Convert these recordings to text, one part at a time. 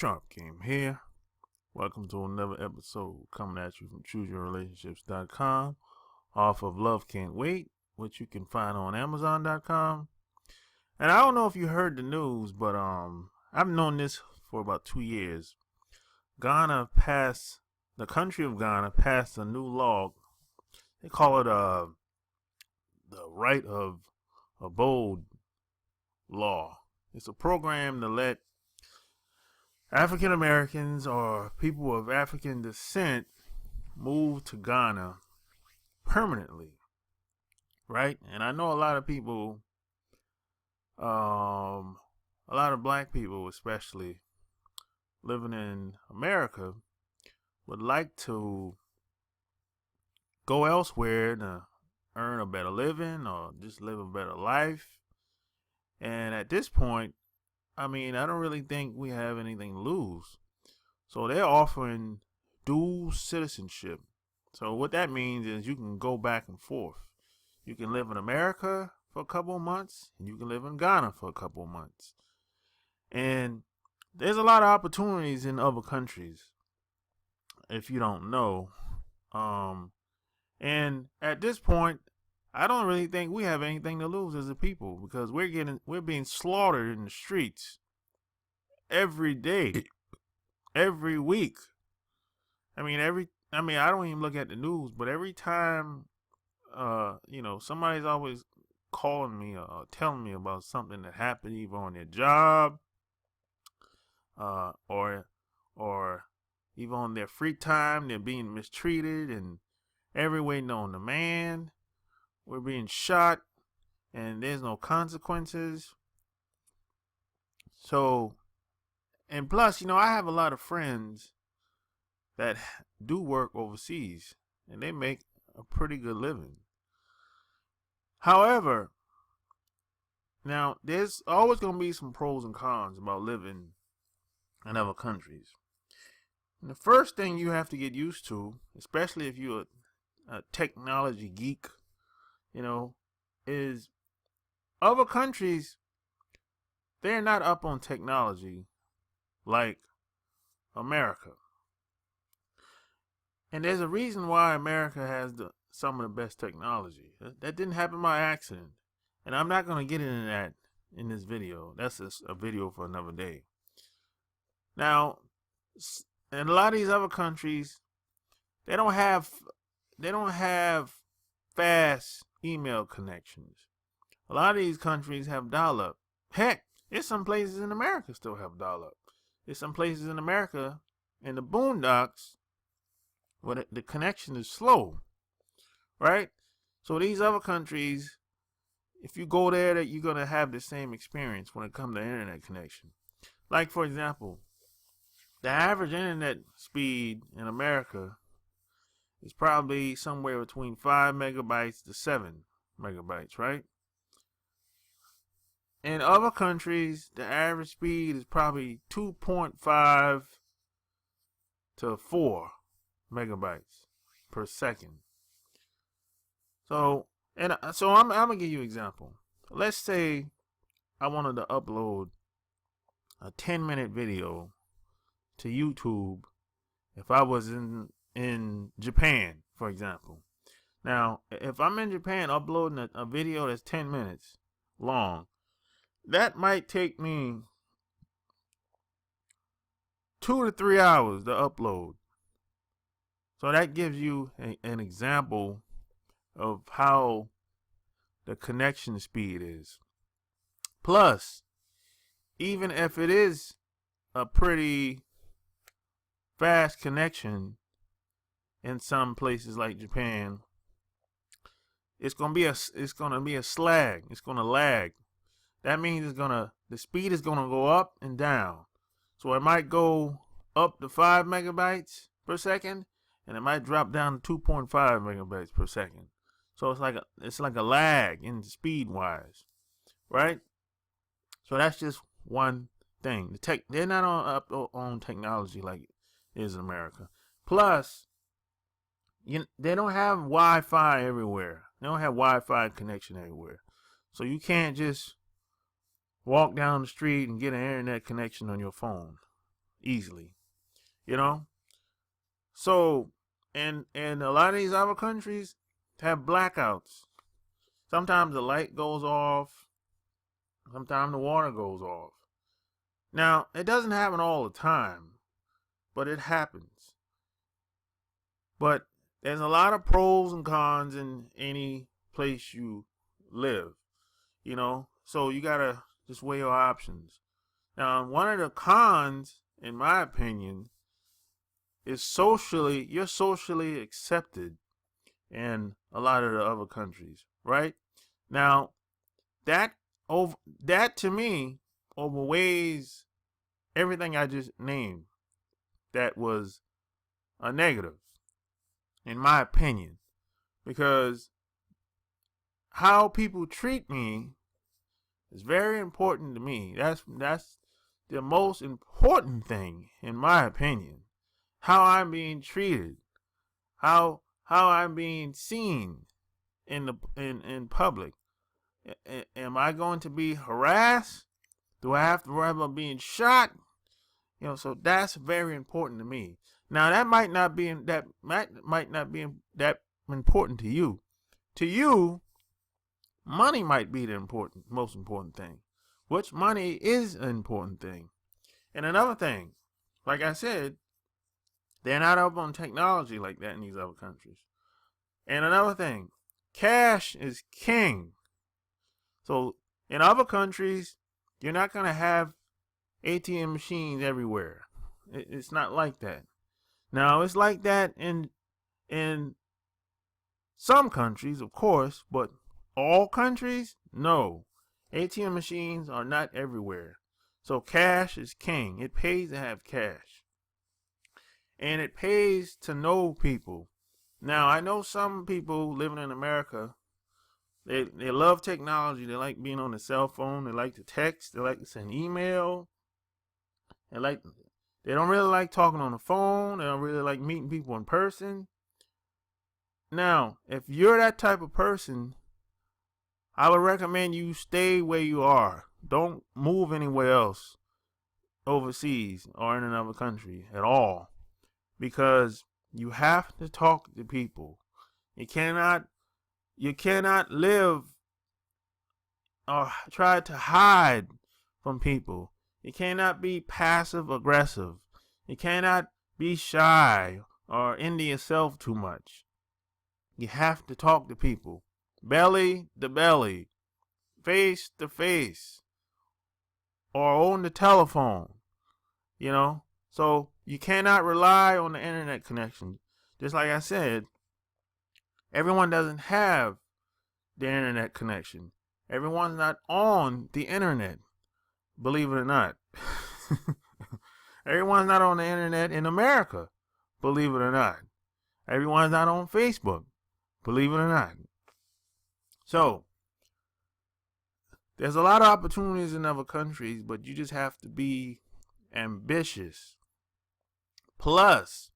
Sharp Game here. Welcome to another episode coming at you from ChooseYourRelationships.com off of Love Can't Wait, which you can find on Amazon.com. And I don't know if you heard the news, but I've known this for about 2 years. The country of Ghana passed a new law. They call it the Right of Abode law. It's a program to let African Americans or people of African descent move to Ghana permanently, right? And I know a lot of people, a lot of black people especially, living in America would like to go elsewhere to earn a better living or just live a better life. And at this point, I don't really think we have anything to lose. So they're offering dual citizenship. So what that means is you can go back and forth. You can live in America for a couple of months, and you can live in Ghana for a couple of months. And there's a lot of opportunities in other countries, if you don't know. And at this point, I don't really think we have anything to lose as a people, because we're being slaughtered in the streets every day, every week. I don't even look at the news, but every time, somebody's always calling me or telling me about something that happened either on their job, or even on their free time. They're being mistreated and every way known to man. We're being shot and there's no consequences. So, and plus, I have a lot of friends that do work overseas and they make a pretty good living. However, now there's always going to be some pros and cons about living in other countries. And the first thing you have to get used to, especially if you're a technology geek, is other countries, they're not up on technology like America. And there's a reason why America has some of the best technology. That didn't happen by accident. And I'm not going to get into that in this video. That's just a video for another day. Now, in a lot of these other countries, they don't have fast email connections. A lot of these countries have dial-up. Heck, there's some places in America still have dial-up. There's some places in America in the boondocks where the connection is slow, right? So these other countries, if you go there, that you're going to have the same experience when it comes to internet connection. Like, for example, the average internet speed in America is probably somewhere between 5 megabytes to 7 megabytes, right? In other countries, the average speed is probably 2.5 to 4 megabytes per second. So I'm gonna give you an example. Let's say I wanted to upload a 10-minute video to YouTube if I was in Japan, for example. Now, if I'm in Japan uploading a video that's 10 minutes long, that might take me 2 to 3 hours to upload. So that gives you an example of how the connection speed is. Plus, even if it is a pretty fast connection in some places like Japan, it's gonna be a slag. It's gonna lag. That means the speed is gonna go up and down. So it might go up to 5 megabytes per second, and it might drop down to 2.5 megabytes per second. So it's like a lag in speed wise, right? So that's just one thing. They're not on technology like it is in America. Plus, they don't have Wi-Fi everywhere. They don't have Wi-Fi connection everywhere. So you can't just walk down the street and get an internet connection on your phone. easily, you know? So, and a lot of these other countries have blackouts. Sometimes the light goes off. Sometimes the water goes off. Now, it doesn't happen all the time, but it happens. But there's a lot of pros and cons in any place you live, so you gotta just weigh your options. Now, one of the cons, in my opinion, is you're socially accepted in a lot of the other countries, right? Now, that to me overweighs everything I just named that was a negative, in my opinion, because how people treat me is very important to me. That's the most important thing, in my opinion. How I'm being treated, how I'm being seen in public. Am I going to be harassed? Do I have to worry about being shot? So that's very important to me. Now that might not be that important to you. To you, money might be the most important thing. Which money is an important thing. And another thing, like I said, they're not up on technology like that in these other countries. And another thing, cash is king. So in other countries, you're not going to have ATM machines everywhere. It's not like that. Now, it's like that in some countries, of course, but all countries, no. ATM machines are not everywhere. So cash is king. It pays to have cash. And it pays to know people. Now, I know some people living in America, they love technology. They like being on the cell phone. They like to text. They like to send email. They don't really like talking on the phone. They don't really like meeting people in person. Now, if you're that type of person, I would recommend you stay where you are. Don't move anywhere else overseas or in another country at all, because you have to talk to people. You cannot live or try to hide from people. You cannot be passive aggressive. You cannot be shy or into yourself too much. You have to talk to people. Belly to belly. Face to face. Or on the telephone. So you cannot rely on the internet connection. Just like I said, everyone doesn't have the internet connection. Everyone's not on the internet, believe it or not. Everyone's not on the internet in America, believe it or not. Everyone's not on Facebook, believe it or not. So, there's a lot of opportunities in other countries, but you just have to be ambitious. Plus,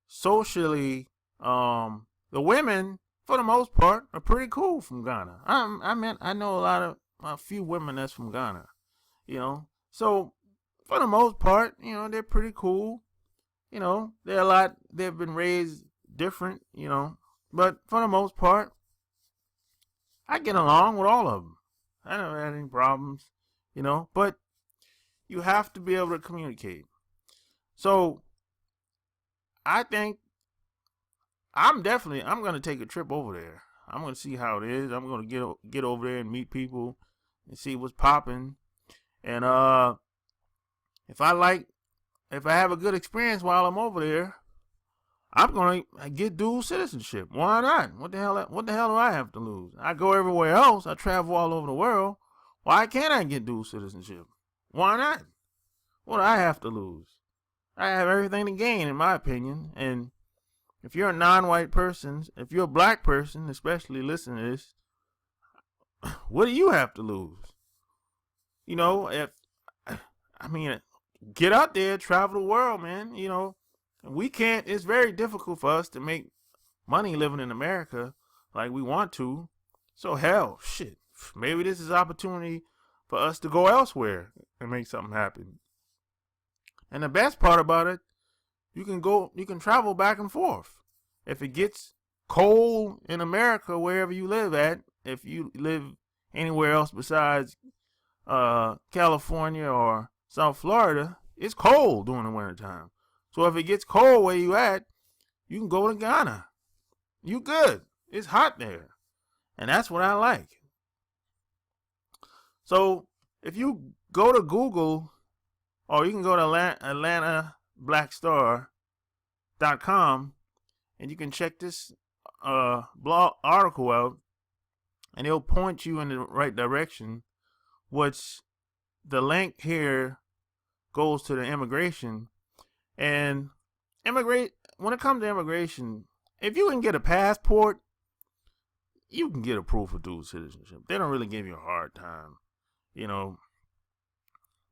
socially, the women, for the most part, are pretty cool from Ghana. I know a few women that's from Ghana, So, for the most part, they're pretty cool. They've been raised different, But for the most part, I get along with all of them. I never had any problems, But you have to be able to communicate. So, I think I'm going to take a trip over there. I'm going to see how it is. I'm going to get over there and meet people and see what's popping. And if I have a good experience while I'm over there, I'm going to get dual citizenship. Why not? What the hell do I have to lose? I go everywhere else. I travel all over the world. Why can't I get dual citizenship? Why not? What do I have to lose? I have everything to gain, in my opinion. And if you're a non-white person, if you're a black person, especially listening to this, what do you have to lose? Get out there, travel the world, man. It's very difficult for us to make money living in America like we want to. So hell, shit, maybe this is an opportunity for us to go elsewhere and make something happen. And the best part about it, you can travel back and forth. If it gets cold in America, wherever you live at, if you live anywhere else besides California or South Florida, it's cold during the wintertime. So if it gets cold where you at, you can go to Ghana. You good. It's hot there. And that's what I like. So if you go to Google, or you can go to AtlantaBlackStar.com, and you can check this blog article out, and it'll point you in the right direction, which the link here goes to the immigration. And when it comes to immigration, if you can get a passport, you can get a proof of dual citizenship. They don't really give you a hard time.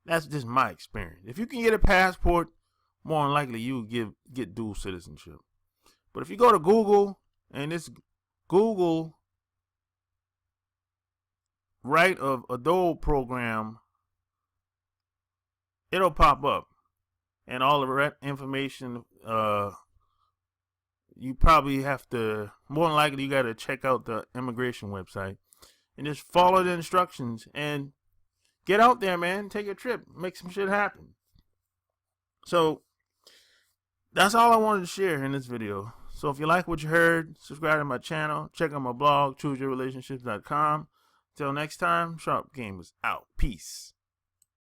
That's just my experience. If you can get a passport, more than likely you will get dual citizenship. But if you go to Google, and this Google Right of Adult program, it'll pop up. And all the information, you probably have to, more than likely you got to check out the immigration website. And just follow the instructions and get out there, man. Take a trip. Make some shit happen. So that's all I wanted to share in this video. So if you like what you heard, subscribe to my channel. Check out my blog, chooseyourrelationships.com. Till next time, Sharp Gamers out. Peace.